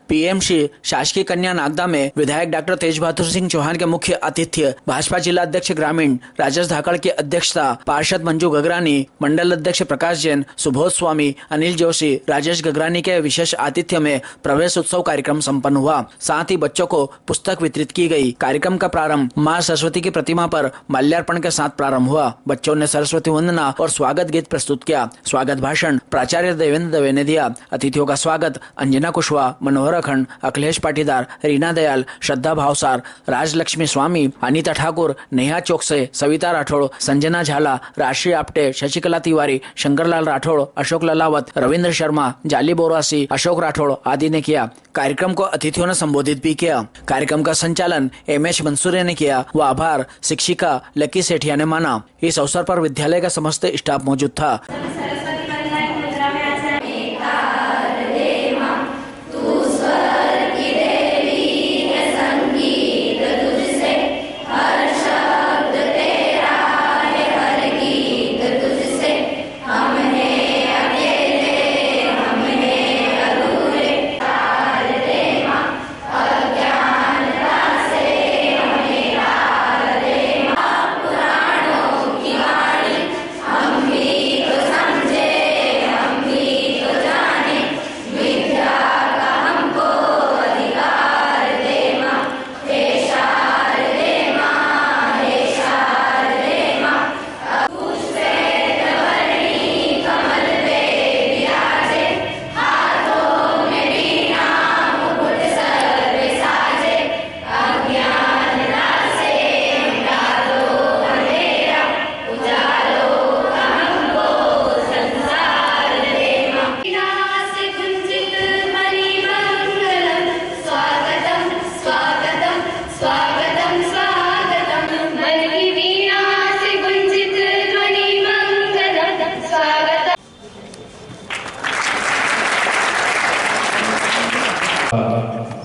PMC शासकीय कन्या नागदा में विधायक डॉक्टर तेज बहादुर सिंह चौहान के मुख्य आतिथ्य, भाजपा जिला अध्यक्ष ग्रामीण राजेश धाकड़ की अध्यक्षता, पार्षद मंजू गगरानी, मंडल अध्यक्ष प्रकाश जैन, सुबोध स्वामी, अनिल जोशी, राजेश गगरानी के विशेष आतिथ्य में प्रवेश उत्सव कार्यक्रम संपन्न हुआ। साथ ही बच्चों को पुस्तक वितरित की गई। कार्यक्रम का प्रारंभ मां सरस्वती की प्रतिमा पर माल्यार्पण के साथ प्रारंभ हुआ। बच्चों ने सरस्वती वंदना और स्वागत गीत प्रस्तुत किया। स्वागत भाषण प्राचार्य देवेंद्र दवे ने दिया। अतिथियों का स्वागत अंजना कुशवाहा, मनोहर अखंड, अखिलेश पाटीदार, रीना दयाल, श्रद्धा भावसार, राजलक्ष्मी स्वामी, अनीता ठाकुर, नेहा चौकसे, सविता राठौड़, संजना झाला, राशि आपटे, शशिकला तिवारी, शंकरलाल राठौड़, अशोक ललावत, रविंद्र शर्मा, जाली बोरासी, अशोक राठौड़ आदि ने किया। कार्यक्रम को अतिथियों ने संबोधित भी किया। कार्यक्रम का संचालन एमएच मंसूरिया ने किया व आभार शिक्षिका लकी सेठिया ने माना। इस अवसर पर विद्यालय का समस्त स्टाफ मौजूद था।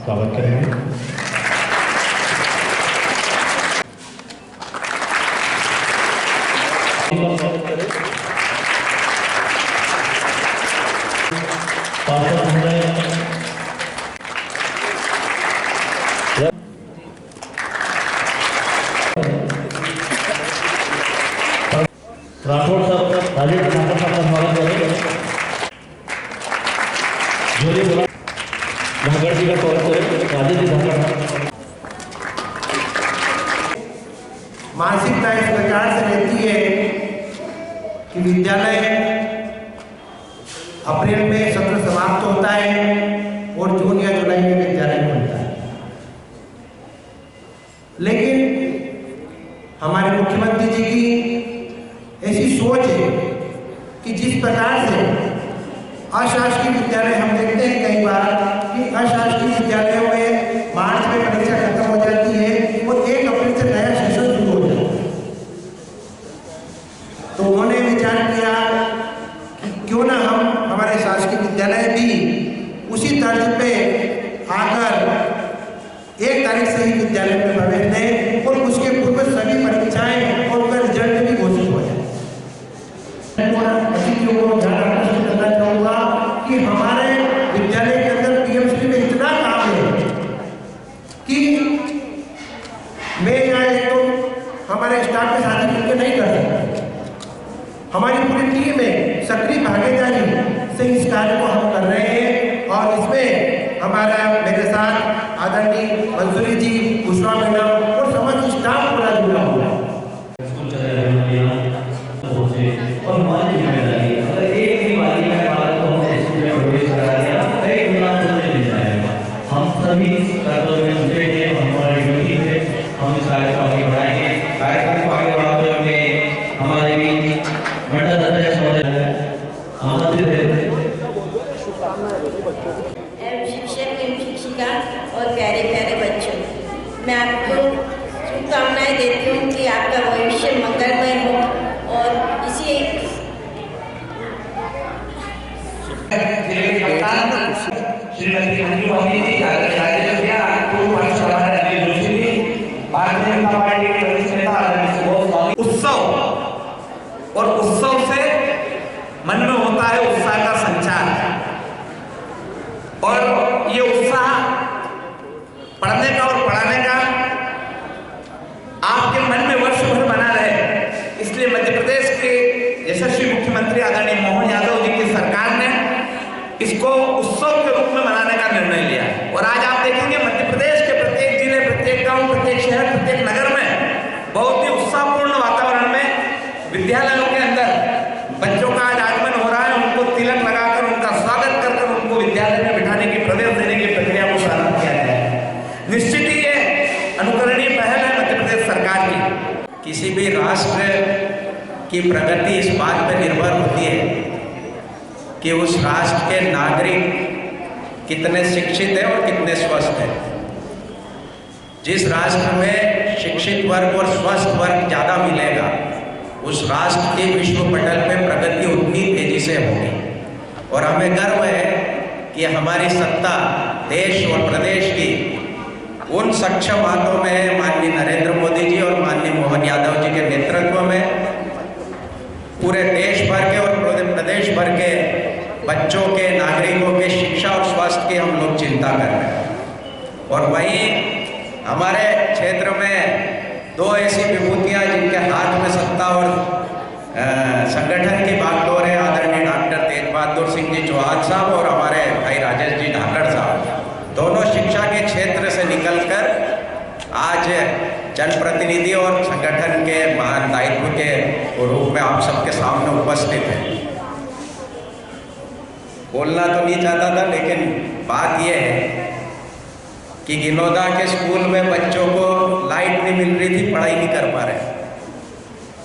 स्वागत करेंगे। राठौड़ साहब, राजेश राठौड़ साहब का स्वागत करें। धाकड़ जी का स्वागत करें। राजेश जी धाकड़। मानसिकता इस प्रकार से रहती है कि विद्यालय अप्रैल में सत्र समाप्त होता है और जून या जुलाई में विद्यालय खुलता है। लेकिन हमारे मुख्यमंत्री जी की ऐसी सोच है कि जिस प्रकार से अशासकीय विद्यालय हम देखते हैं कई बार कि अशासकीय विद्यालयों में मार्च में परीक्षा खत्म हो जाती है और 1 अप्रैल से नया सेशन शुरू हो जाता है। तो उन्होंने विचार किया कि क्यों ना हम हमारे शासकीय विद्यालय भी उसी तर्ज पे आकर 1 तारीख से ही विद्यालय में प्रवेश लें और उसके पूर्व सभी परीक्षाएं और उनका रिजल्ट भी घोषित हो जाए। अतिथियों को ध्यान आकर्षित करना चाहूँगा कि हमारे विद्यालय के अंदर पीएमसी में इतना काम है कि मैं यहाँ एक तो हमारे स्टाफ के साथ मिलकर नहीं कर सकता। हमारी पूरी टीम है, सक्रिय भागीदारी से इस कार्य को हम कर रहे हैं और इसमें हमारा मेरे साथ आदरणीय मंसूरी जी, कुशवाहा मैडम और समस्त स्टाफ पूरा जुड़ा हुआ है। और हमारी जिम्मेदारी अगर एक भी बारी में बात तो हम स्कूल में प्रवेश करा दिया एक गुना तो नहीं जाएगा। हम सभी कर्तव्य में जुटे हैं, हमारी ड्यूटी है, हम इस कार्य को आगे बढ़ाएंगे। कार्यक्रम को आगे बढ़ाते हुए हमारे भी मंडल अध्यक्ष महोदय आमंत्रित है। शिक्षक एवं शिक्षिका और प्यारे प्यारे बच्चों, मैं आपको शुभकामनाएं देती हूँ कि आपका भविष्य मंगलमय हो और इसी श्रीमती मंजू वाली जी, राजेश भैया, पूर्व पार्षद हमारे अनिल जोशी जी, भारतीय जनता पार्टी के वरिष्ठ नेता आदरणीय सुबोध स्वामी। उत्सव और उत्सव से मन में होता है उत्साह का संचार और ये पेशा पढ़ने का और पढ़ाने का आपके मन में वर्ष भर बना रहे, इसलिए मध्य प्रदेश के यशस्वी मुख्यमंत्री आदरणीय मोहन यादव जी की सरकार ने इसको उत्सव के रूप में मनाने का निर्णय लिया है। और आज आप देखेंगे मध्य प्रदेश के प्रत्येक जिले, प्रत्येक गांव, प्रत्येक शहर, प्रत्येक नगर में बहुत ही उत्साहपूर्ण वातावरण में विद्यालयों के अंदर बच्चों का आज आगमन हो रहा है। उनको तिलक लगाकर, उनका स्वागत कर उनको विद्यालय में बिठाने की, प्रवेश देने की प्रक्रिया को प्रारंभ किया गया है। निश्चित ही ये अनुकरणीय पहल है मध्य प्रदेश सरकार की। किसी भी राष्ट्र की प्रगति इस बात पर निर्भर होती है कि उस राष्ट्र के नागरिक कितने शिक्षित हैं और कितने स्वस्थ हैं। जिस राष्ट्र में शिक्षित वर्ग और स्वस्थ वर्ग ज़्यादा मिलेगा, उस राष्ट्र की विश्व पटल पे प्रगति उतनी तेजी से होगी। और हमें गर्व है कि हमारी सत्ता देश और प्रदेश की उन सक्षम हाथों में है, माननीय नरेंद्र मोदी जी और माननीय मोहन यादव जी के नेतृत्व में। पूरे देश भर के और पूरे प्रदेश भर के बच्चों के, नागरिकों के शिक्षा और स्वास्थ्य की हम लोग चिंता कर रहे हैं। और वहीं हमारे क्षेत्र में दो ऐसी विभूतियाँ जिनके हाथ में सत्ता और संगठन की बागडोर है, आदरणीय डॉक्टर तेज बहादुर सिंह जी चौहान साहब और हमारे भाई राजेश जी धाकड़ साहब, दोनों शिक्षा के क्षेत्र से निकलकर आज जनप्रतिनिधि और संगठन के महान दायित्व के रूप में आप सबके सामने उपस्थित हैं। बोलना तो नहीं चाहता था, लेकिन बात यह है कि गिनोदा के स्कूल में बच्चों को लाइट नहीं मिल रही थी, पढ़ाई नहीं कर पा रहे।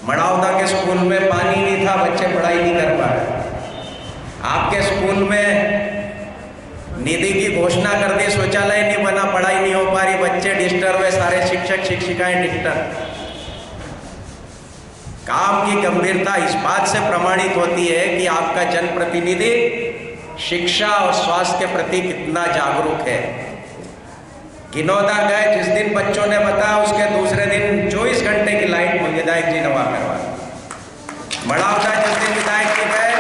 मड़ावदा के स्कूल में पानी नहीं था, बच्चे पढ़ाई नहीं कर पा रहे। आपके स्कूल में निधि की घोषणा कर दी, शौचालय नहीं बना, पढ़ाई नहीं हो पा रही, बच्चे डिस्टर्ब है, सारे शिक्षक शिक्षिकाएं डिस्टर्ब। काम की गंभीरता इस बात से प्रमाणित होती है कि आपका जनप्रतिनिधि शिक्षा और स्वास्थ्य के प्रति कितना जागरूक है। गिनोदा गए, जिस दिन बच्चों ने बताया उसके दूसरे दिन 24 घंटे की लाइट विधायक जी नवा करवा। मड़ावदा जिस दिन विधायक जी गए,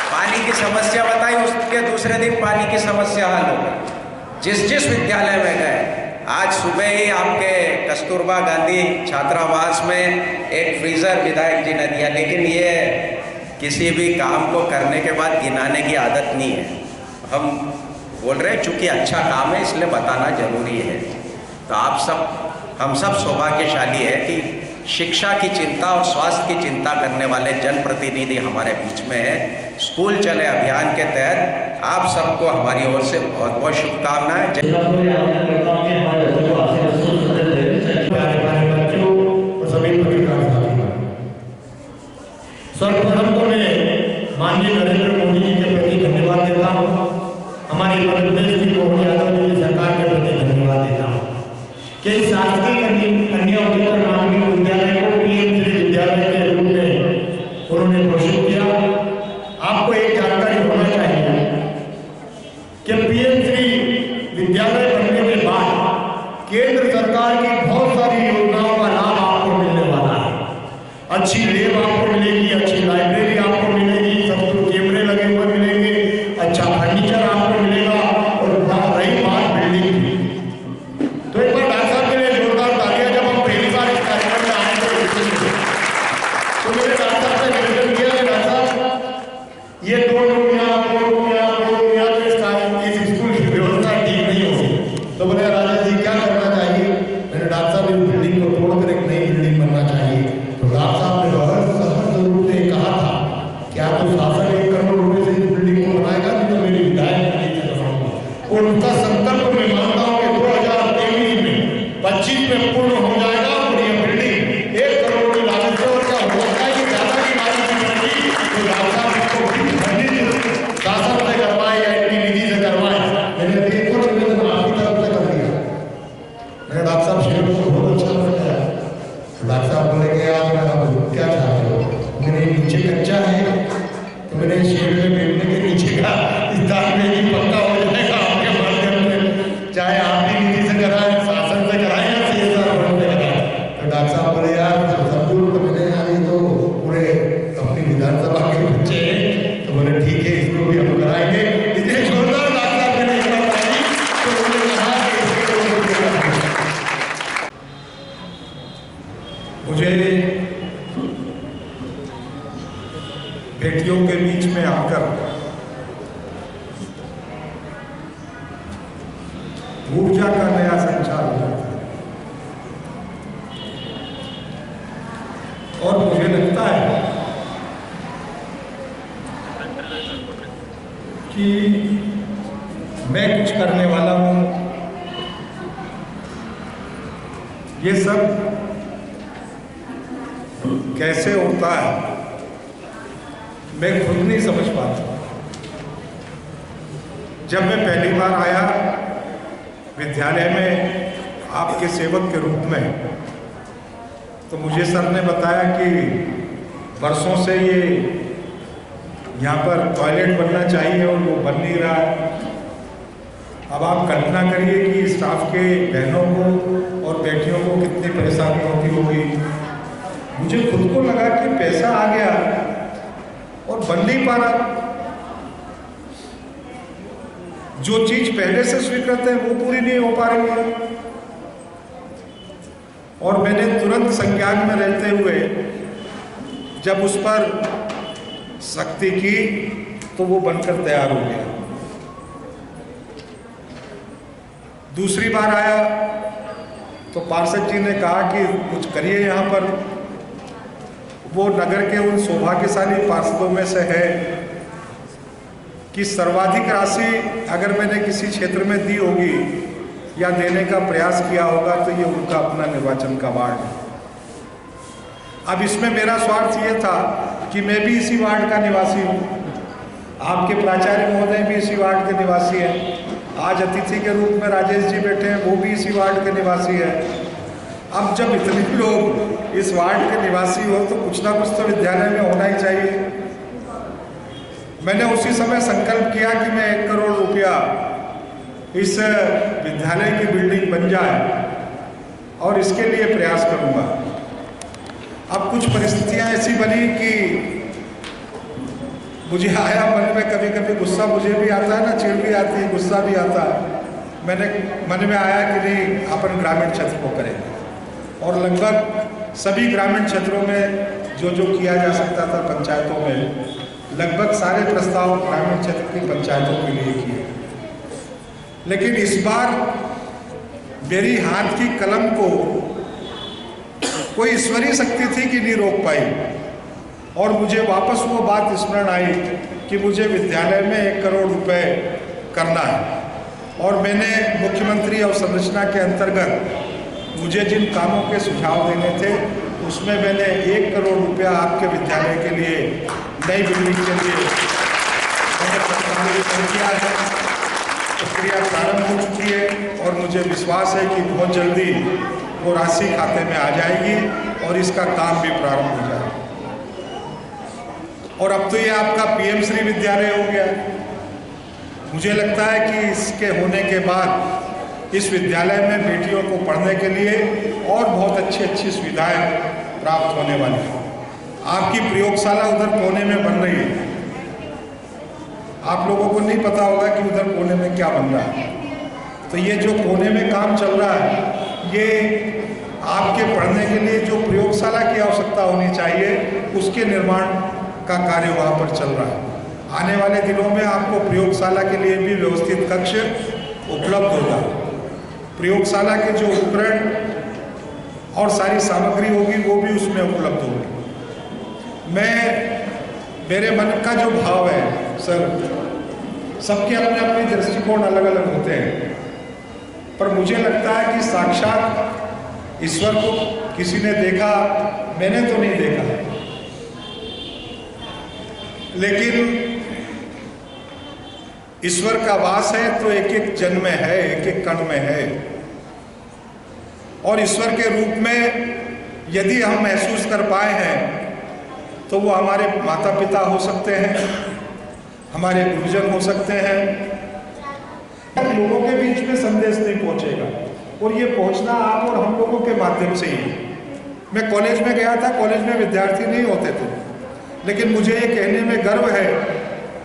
पानी की समस्या बताई, उसके दूसरे दिन पानी की समस्या हल हो गई। जिस विद्यालय में गए, आज सुबह ही आपके कस्तूरबा गांधी छात्रावास में एक फ्रीजर विधायक जी ने दिया। लेकिन ये किसी भी काम को करने के बाद गिनाने की आदत नहीं है। हम बोल रहे हैं चूंकि अच्छा काम है इसलिए बताना जरूरी है। तो हम सब सौभाग्यशाली है कि शिक्षा की चिंता और स्वास्थ्य की चिंता करने वाले जनप्रतिनिधि हमारे बीच में है। स्कूल चले अभियान के तहत आप सबको हमारी ओर से बहुत बहुत शुभकामनाएं। सर्वप्रथम तो मैं माननीय नरेंद्र मोदी जी के प्रति धन्यवाद देता हूँ, हमारी मध्य प्रदेश की मोहन यादव जी की सरकार के प्रति धन्यवाद देता हूँ कि शासकीय कन्या उच्चतर माध्यमिक विद्यालय को पीएम श्री विद्यालय के रूप में उन्होंने घोषित किया। आपको एक जानकारी होना चाहिए कि पीएम श्री विद्यालय बनने के बाद केंद्र सरकार की बहुत सारी योजनाओं का लाभ आपको मिलने वाला है। अच्छी लैब आपको मिलेगी, अच्छी लाइब्रेरी आपको मिलेगी, सब कुछ कैमरे लगे हुए मिलेंगे, अच्छा फर्नीचर आपको मिलेगा। और रही बात बिल्डिंग की, तो एक बार डॉक्टर साहब के लिए जोरदार तालियां। जब हम पहली बार इस कार्यक्रम में आए तो मेरे डॉक्टर साहब से निवेदन किया कि डॉक्टर साहब ये दो रूमिया इस स्कूल की व्यवस्था ठीक नहीं होगी। तो बोले राजेश जी क्या करना चाहिए? मैंने डॉक्टर साहब इस बिल्डिंग को तोड़कर एक नई बिल्डिंग बनना चाहिए। तो डॉक्टर साहब ने बहुत बेटियों के बीच में आकर ऊर्जा का नया संचार हो जाता है। और मुझे लगता है कि मैं कुछ करने वाला हूं, ये सब कैसे होता है मैं खुद नहीं समझ पाता। जब मैं पहली बार आया विद्यालय में आपके सेवक के रूप में, तो मुझे सर ने बताया कि वर्षों से ये यहाँ पर टॉयलेट बनना चाहिए और वो बन नहीं रहा है। अब आप कल्पना करिए कि स्टाफ के बहनों को और बेटियों को कितनी परेशानी होती होगी। मुझे खुद को लगा कि पैसा आ गया और बन नहीं पा रहा। जो चीज पहले से स्वीकृत है वो पूरी नहीं हो पा रही है। और मैंने तुरंत संज्ञान में रहते हुए जब उस पर सख्ती की तो वो बनकर तैयार हो गया। दूसरी बार आया तो पार्षद जी ने कहा कि कुछ करिए यहाँ पर। वो नगर के उन सौभाग्यशाली पार्षदों में से है कि सर्वाधिक राशि अगर मैंने किसी क्षेत्र में दी होगी या देने का प्रयास किया होगा तो ये उनका अपना निर्वाचन का वार्ड है। अब इसमें मेरा स्वार्थ ये था कि मैं भी इसी वार्ड का निवासी हूँ, आपके प्राचार्य महोदय भी इसी वार्ड के निवासी हैं, आज अतिथि के रूप में राजेश जी बैठे हैं वो भी इसी वार्ड के निवासी हैं। अब जब इतने लोग इस वार्ड के निवासी हो तो कुछ ना कुछ तो विद्यालय में होना ही चाहिए। मैंने उसी समय संकल्प किया कि मैं 1 करोड़ रुपया इस विद्यालय की बिल्डिंग बन जाए और इसके लिए प्रयास करूंगा। अब कुछ परिस्थितियां ऐसी बनी कि मुझे आया मन में, कभी कभी गुस्सा मुझे भी आता है ना, चिढ़ भी आती है, गुस्सा भी आता है। मैंने मन में आया कि नहीं अपन ग्रामीण क्षेत्र को करेंगे और लगभग सभी ग्रामीण क्षेत्रों में जो जो किया जा सकता था पंचायतों में, लगभग सारे प्रस्ताव ग्रामीण क्षेत्र की पंचायतों के लिए किए। लेकिन इस बार मेरी हाथ की कलम को कोई ईश्वरीय शक्ति थी कि नहीं रोक पाई और मुझे वापस वो बात स्मरण आई कि मुझे विद्यालय में 1 करोड़ रुपए करना है। और मैंने मुख्यमंत्री अवसंरचना के अंतर्गत मुझे जिन कामों के सुझाव देने थे उसमें मैंने 1 करोड़ रुपया आपके विद्यालय के लिए नई बिल्डिंग के लिए मैंने प्रस्ताव किया है। प्रक्रिया प्रारंभ हो चुकी है और मुझे विश्वास है कि बहुत जल्दी वो राशि खाते में आ जाएगी और इसका काम भी प्रारंभ हो जाएगा। और अब तो ये आपका पीएम श्री विद्यालय हो गया। मुझे लगता है कि इसके होने के बाद इस विद्यालय में बेटियों को पढ़ने के लिए और बहुत अच्छी अच्छी सुविधाएं प्राप्त होने वाली हैं। आपकी प्रयोगशाला उधर कोने में बन रही है। आप लोगों को नहीं पता होगा कि उधर कोने में क्या बन रहा है। तो ये जो कोने में काम चल रहा है ये आपके पढ़ने के लिए जो प्रयोगशाला की आवश्यकता होनी चाहिए उसके निर्माण का कार्य वहाँ पर चल रहा है। आने वाले दिनों में आपको प्रयोगशाला के लिए भी व्यवस्थित कक्ष उपलब्ध होगा। प्रयोगशाला के जो उपकरण और सारी सामग्री होगी वो भी उसमें उपलब्ध होगी। मेरे मन का जो भाव है सर, सबके अपने अपने दृष्टिकोण अलग अलग होते हैं, पर मुझे लगता है कि साक्षात ईश्वर को किसी ने देखा, मैंने तो नहीं देखा, लेकिन ईश्वर का वास है तो एक एक जन में है, एक एक कण में है। और ईश्वर के रूप में यदि हम महसूस कर पाए हैं तो वो हमारे माता पिता हो सकते हैं, हमारे गुरुजन हो सकते हैं। लोगों के बीच में संदेश नहीं पहुंचेगा और ये पहुंचना आप और हम लोगों के माध्यम से ही। मैं कॉलेज में गया था, कॉलेज में विद्यार्थी नहीं होते थे, लेकिन मुझे ये कहने में गर्व है,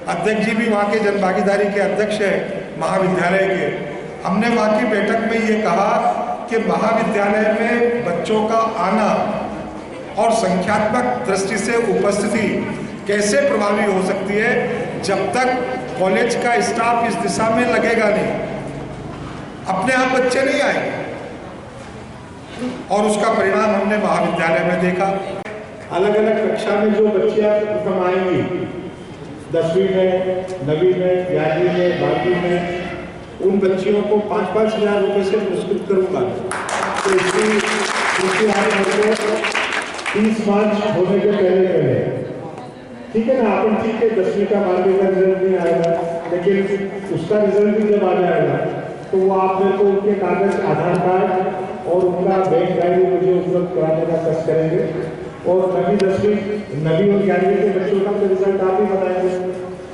अध्यक्ष जी भी वहाँ के जनभागीदारी के अध्यक्ष हैं महाविद्यालय के। हमने वहाँ की बैठक में ये कहा कि महाविद्यालय में बच्चों का आना और संख्यात्मक दृष्टि से उपस्थिति कैसे प्रभावी हो सकती है जब तक कॉलेज का स्टाफ इस दिशा में लगेगा नहीं, अपने आप बच्चे नहीं आएंगे। और उसका परिणाम हमने महाविद्यालय में देखा। अलग अलग कक्षा में जो बच्चियां प्रथम आएंगी, 10वीं में, 9वीं में, 11वीं में, 12वीं में, उन बच्चियों को 5-5 हज़ार रुपये से पुरस्कृत करूंगा। तो इसकी आज हमको 30 मार्च होने के पहले ठीक है ना, अपन ठीक है 10वीं का 12वीं का रिजल्ट नहीं आएगा, लेकिन उसका रिजल्ट भी जब आ जाएगा तो वो आप मेरे को उनके कागज, आधार कार्ड और उनका बैंक डायरी मुझे उपलब्ध कराने का कष्ट करेंगे। और 9वीं 10वीं 9वीं और 11वीं के बच्चों का तो रिजल्ट आप ही बताएंगे,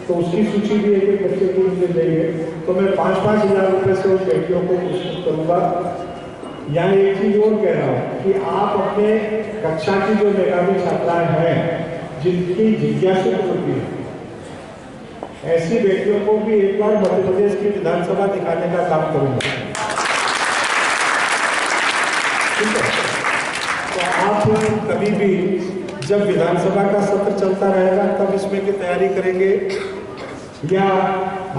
तो उसकी सूची भी एक बच्चे को मुझे देंगे। तो मैं 5-5 हज़ार रुपये से उन बेटियों को पुरस्कृत करूँगा। यहाँ एक चीज़ और कह रहा हूँ कि आप अपने कक्षा की जो मेधावी छात्राएं हैं, जिनकी जिज्ञासु होती है, ऐसी बेटियों को भी एक बार मध्य प्रदेश की विधानसभा दिखाने का काम करूँगा। ठीक है, तो आप कभी भी जब विधानसभा का सत्र चलता रहेगा तब इसमें की तैयारी करेंगे, या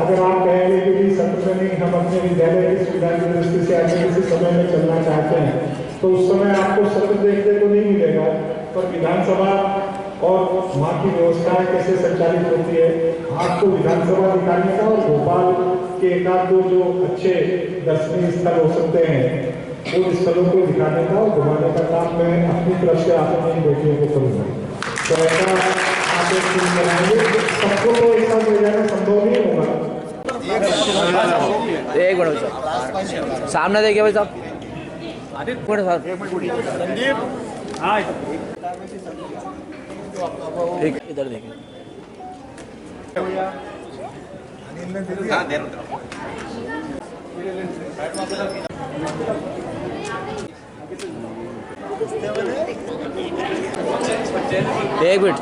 अगर आप कहेंगे कि सत्र में नहीं, हम अपने विद्यालय की सुविधा की दृष्टि से आगे किसी समय में चलना चाहते हैं, तो उस समय आपको सत्र देखने को नहीं मिलेगा, पर विधानसभा और वहाँ की व्यवस्थाएं कैसे संचालित होती है, आपको विधानसभा दिखाने का और भोपाल के एक आध दो जो अच्छे दर्शनीय स्थल हो सकते हैं उन स्थलों को दिखाने का और घुमाने का काम मैं अपनी तरफ से आप अपनी बेटियों को करूँगा। तो ऐसा आप एक चीज बनाएंगे, सबको तो एक साथ ले जाना संभव नहीं होगा। एक मिनट साहब, सामने देखिए भाई साहब, एक इधर देखिए। एक मिनट